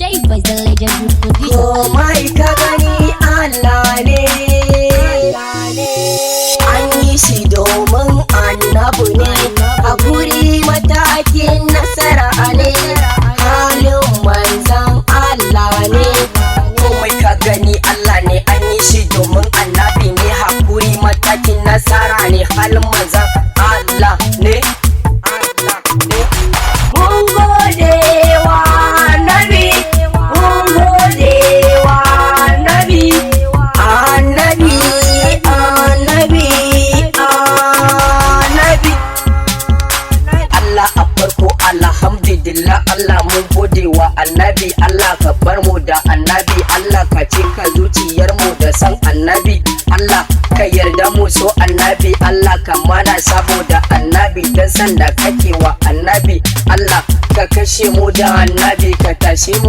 Jay Boys the legend producer. Komai ka gani Allah ne, an yi shi domin annabu ne, a guri matakin nasara ne, halin manzan Allah ne. Komai ka gani Allah ne, an yi shi domin annabi ne, hakuri matakin nasara ne, halin manzan Allah ne. Mun gode wa annabi, mun gode wa annabi, annabi, annabi, annabi. Allah a farko alhamdulillah, Allah mun gode wa annabi, Allah ka bar mu da annabi, Allah ka cika zuciyar mu da san annabi, Allah ka yarda mu so annabi, Allah ka mana saboda annabi, dan san da kake wa annabi, Allah ka kashe mu da annabi, ka tashe mu